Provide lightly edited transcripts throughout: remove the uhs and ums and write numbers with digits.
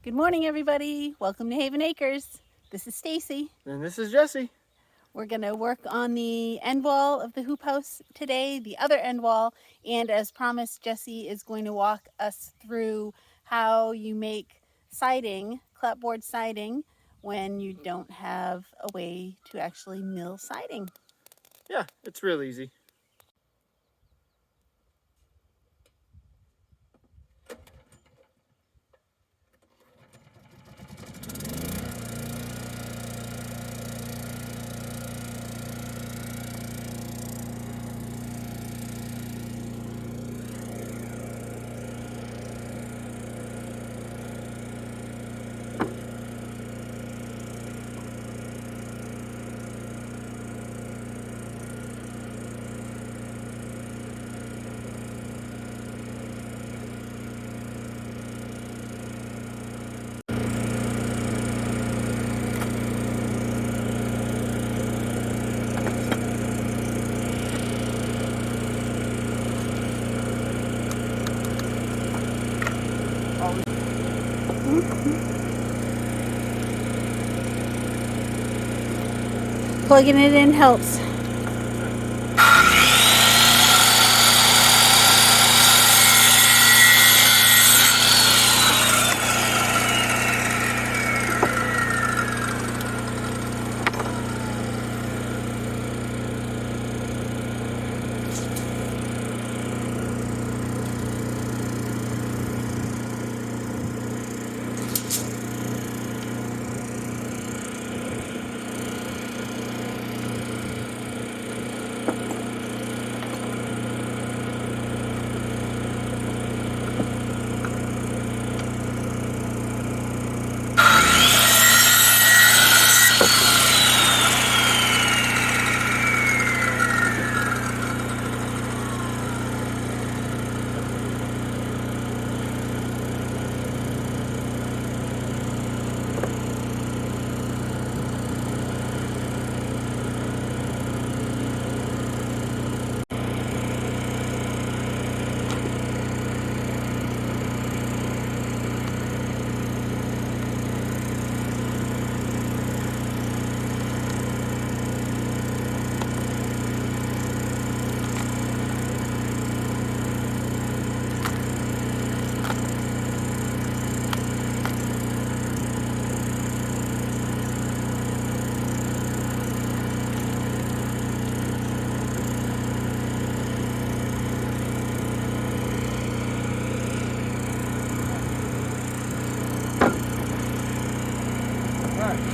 Good morning, everybody. Welcome to Haven Acres. This is Stacy. And this is Jesse. We're going to work on the end wall of the hoop house today, the other end wall, and as promised, Jesse is going to walk us through how you make siding, clapboard siding, when you don't have a way to actually mill siding. Yeah, it's real easy. Plugging it in helps.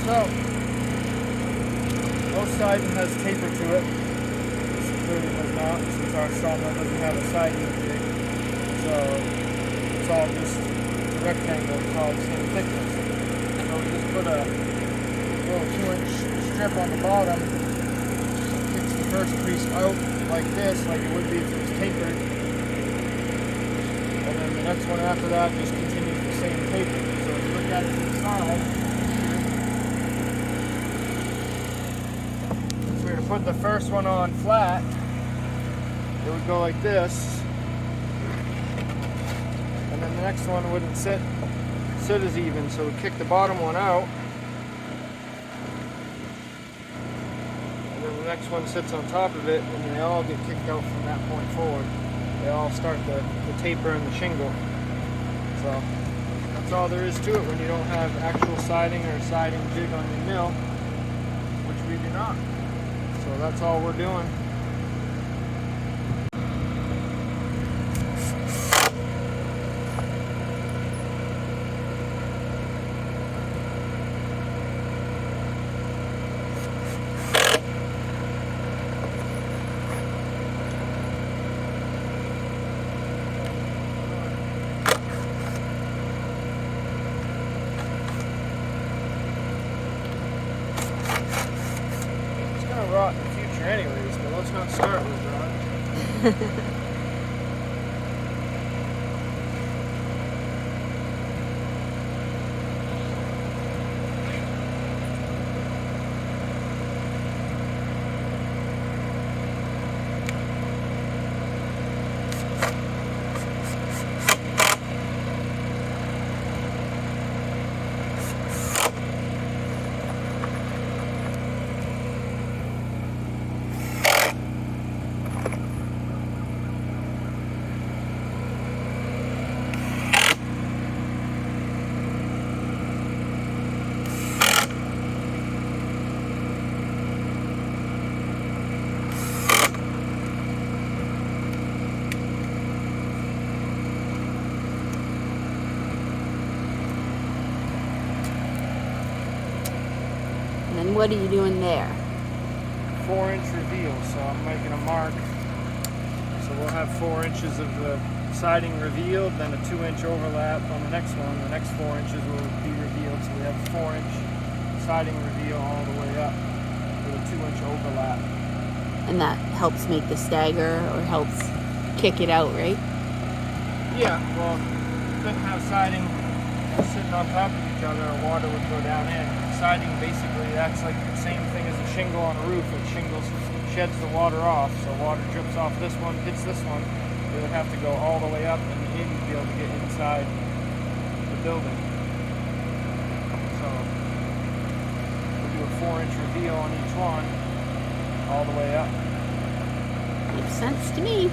So, both siding has taper to it. This clearly does not, since our sawmill doesn't have a siding jig. So, it's all just a rectangle, it's all the same thickness. So we just put a little 2-inch strip on the bottom, kicks the first piece out like this, like it would be if it was tapered. And then the next one after that just continues the same taper. So if you look at it inside, put the first one on flat, it would go like this, and then the next one wouldn't sit as even, so we kick the bottom one out, and then the next one sits on top of it, and they all get kicked out from that point forward. They all start the taper and the shingle. So that's all there is to it when you don't have actual siding or a siding jig on your mill, which we do not. So that's all we're doing. It's gonna rot in the future anyways, but let's not start with rot. then what are you doing there? 4-inch reveal, so I'm making a mark. So we'll have 4 inches of the siding revealed, then a 2-inch overlap on the next one. The next 4 inches will be revealed, so we have a 4-inch siding reveal all the way up with a 2-inch overlap. And that helps make the stagger or helps kick it out, right? Yeah, well, couldn't have siding sitting on top of each other or water would go down in. Siding basically that's like the same thing as a shingle on a roof. It shingles sheds the water off, so water drips off this one, hits this one. It would have to go all the way up and in to be able to get inside the building. So we'll do a 4-inch reveal on each one, all the way up. Makes sense to me.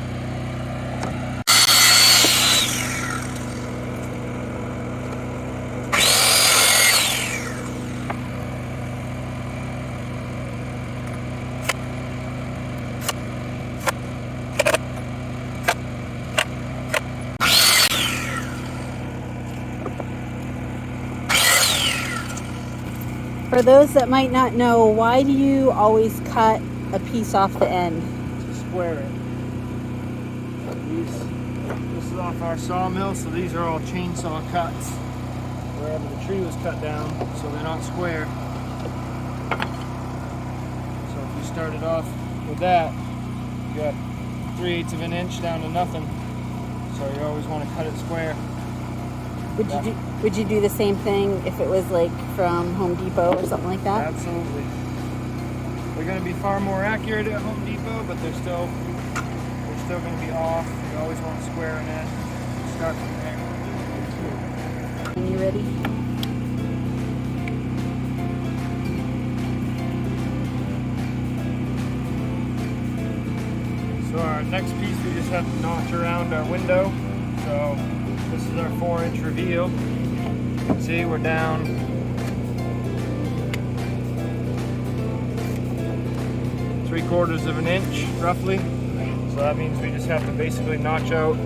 For those that might not know, why do you always cut a piece off the end? To square it. This is off our sawmill, so these are all chainsaw cuts. Wherever the tree was cut down, so they're not square. So if you started off with that, you got 3/8 of an inch down to nothing. So you always want to cut it square. Would you do the same thing if it was like from Home Depot or something like that? Absolutely. They're going to be far more accurate at Home Depot, but they're still going to be off. You always want to square it in. Start from there. Are you ready? So our next piece, we just have to notch around our window. So this is our 4-inch reveal. You can see we're down 3/4 of an inch roughly. So that means we just have to basically notch out,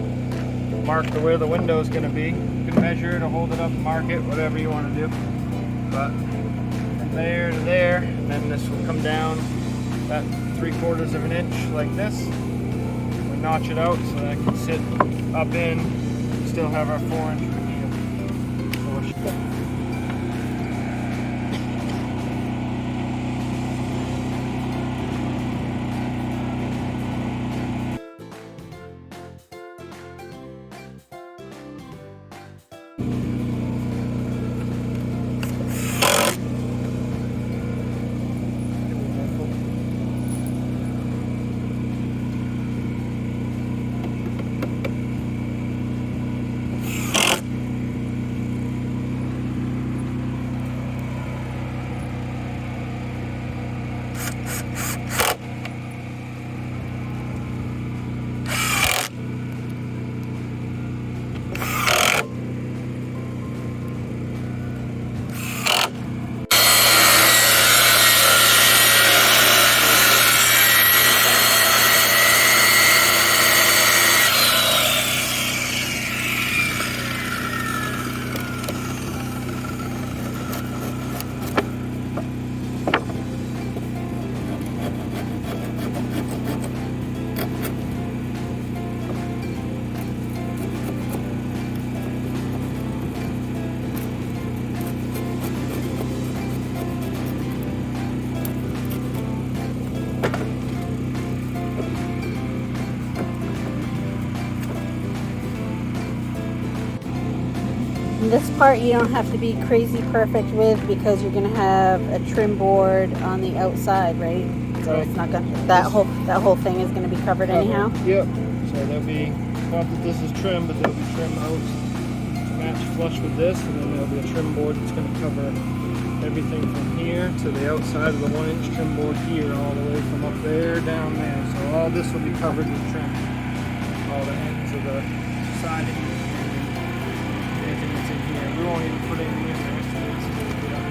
mark where the window is going to be. You can measure it or hold it up and mark it, whatever you want to do. But from there to there, and then this will come down that 3/4 of an inch like this. We notch it out so that it can sit up in. Still have our 4-inch reveal. This part you don't have to be crazy perfect with because you're gonna have a trim board on the outside, right? So Right. it's not gonna that whole thing is gonna be covered anyhow. Yep. So there'll be, not that this is trim, but there'll be trim out to match flush with this, and then there'll be a trim board that's going to cover everything from here to the outside of the 1-inch trim board here, all the way from up there down there. So all this will be covered with trim. All the ends of the siding, anything that's in here. We won't even put anything in there, so it's going to get up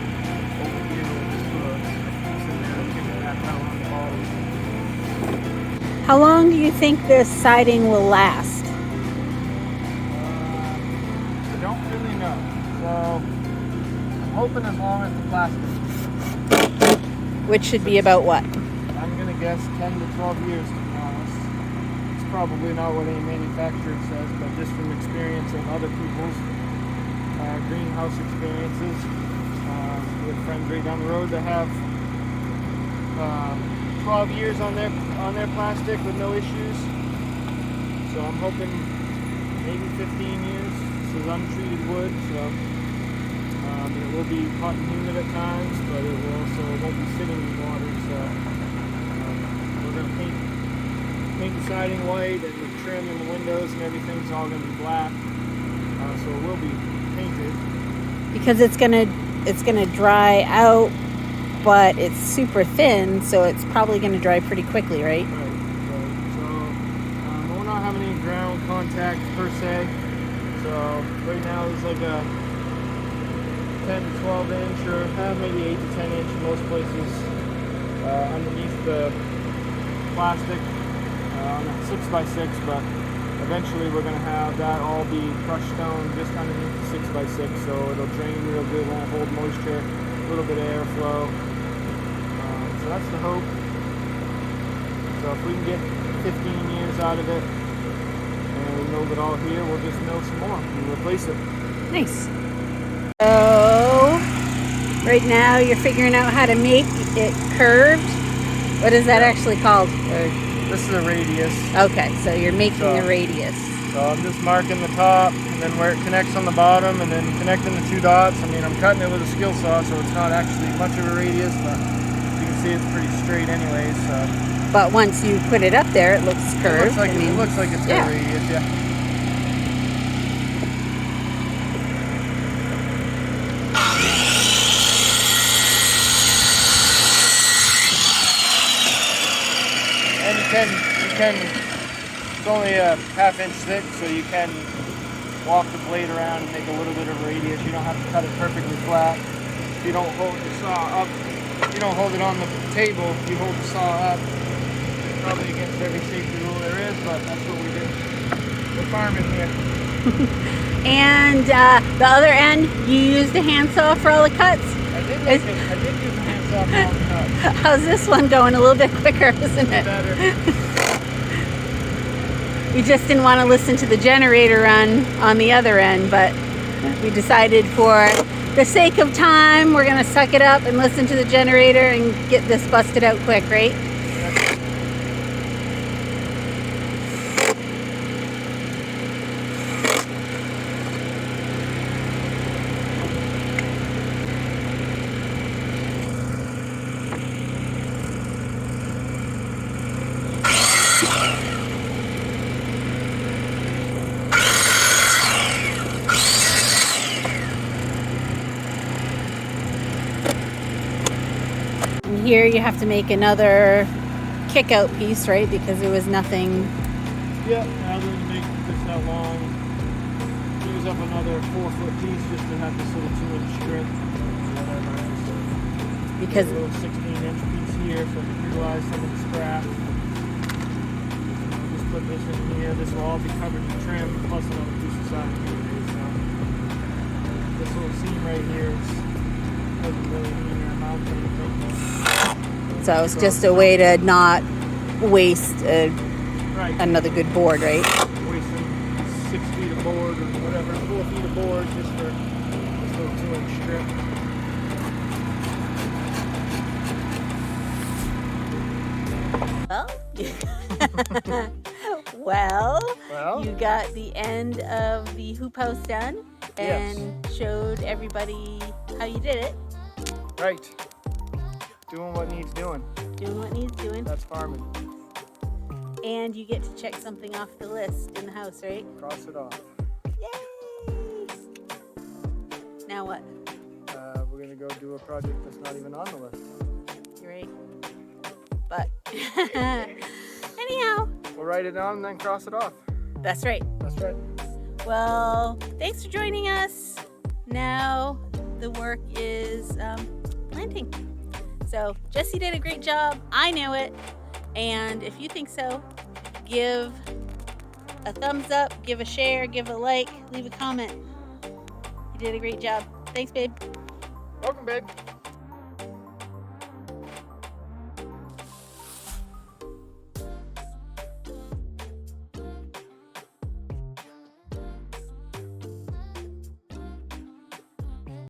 over here. We'll just put a piece in there and kick it back out on the bottom. How long do you think this siding will last? I don't really know. So I'm hoping as long as the plastic. Which should be about what? I'm going to guess 10 to 12 years, to be honest. It's probably not what any manufacturer says, but just from experience of other people's greenhouse experiences. We have friends right down the road that have 12 years on their plastic with no issues. So I'm hoping maybe 15 years. This is untreated wood, so it will be hot and humid at times, but it won't be sitting in water. So we're going to paint the siding white, and the trim and the windows and everything's all going to be black. So it will be painted. Because it's gonna dry out, but it's super thin, so it's probably gonna dry pretty quickly, right? Right. So we're not having any ground contact per se. So right now it's like a 10 to 12 inch, or maybe 8 to 10 inch in most places underneath the plastic on a 6x6, but eventually we're going to have that all be crushed stone just underneath the 6x6, so it'll drain real good, won't hold moisture, a little bit of airflow. So that's the hope. So if we can get 15 years out of it and we mill it all here, we'll just mill some more and replace it. Nice. So right now you're figuring out how to make it curved. What is that actually called? This is a radius. Okay, so you're making a radius. So I'm just marking the top, and then where it connects on the bottom, and then connecting the two dots. I mean, I'm cutting it with a skill saw, so it's not actually much of a radius, but you can see it's pretty straight anyways. So. But once you put it up there, it looks curved. It looks like it's got a radius, yeah. And you can, it's only a ½ inch thick, so you can walk the blade around and make a little bit of radius. You don't have to cut it perfectly flat. If you don't hold the saw up, if you don't hold it on the table, if you hold the saw up, it's probably against every safety rule there is, but that's what we do. We're farming here. And the other end, you used a handsaw for all the cuts? I did use a handsaw for all the cuts. How's this one going? A little bit quicker, isn't it? Better. We just didn't want to listen to the generator run on the other end, but we decided for the sake of time, we're going to suck it up and listen to the generator and get this busted out quick, right? Here you have to make another kick out piece, right? Because there was nothing. Yeah, rather than make this that long, use up another 4-foot piece just to have this little 2-inch strip. Because a little 16-inch piece here, so we can utilize some of the scrap. Just put this in here. This will all be covered in trim, plus another piece of siding here. So this little seam right here doesn't really mean your amount of anything. so it's just a way to not waste another good board, right? Wasting 6 feet of board or whatever, 4 feet of board just for this little 2-inch strip. Well, you got the end of the hoop house done and showed everybody how you did it. Right. Doing what needs doing. Doing what needs doing. That's farming. And you get to check something off the list in the house, right? Cross it off. Yay! Now what? We're going to go do a project that's not even on the list. You're right. But anyhow. We'll write it down and then cross it off. That's right. That's right. Well, thanks for joining us. Now the work is planting. So Jesse did a great job. I know it. And if you think so, give a thumbs up, give a share, give a like, leave a comment. You did a great job. Thanks, babe. Welcome, babe.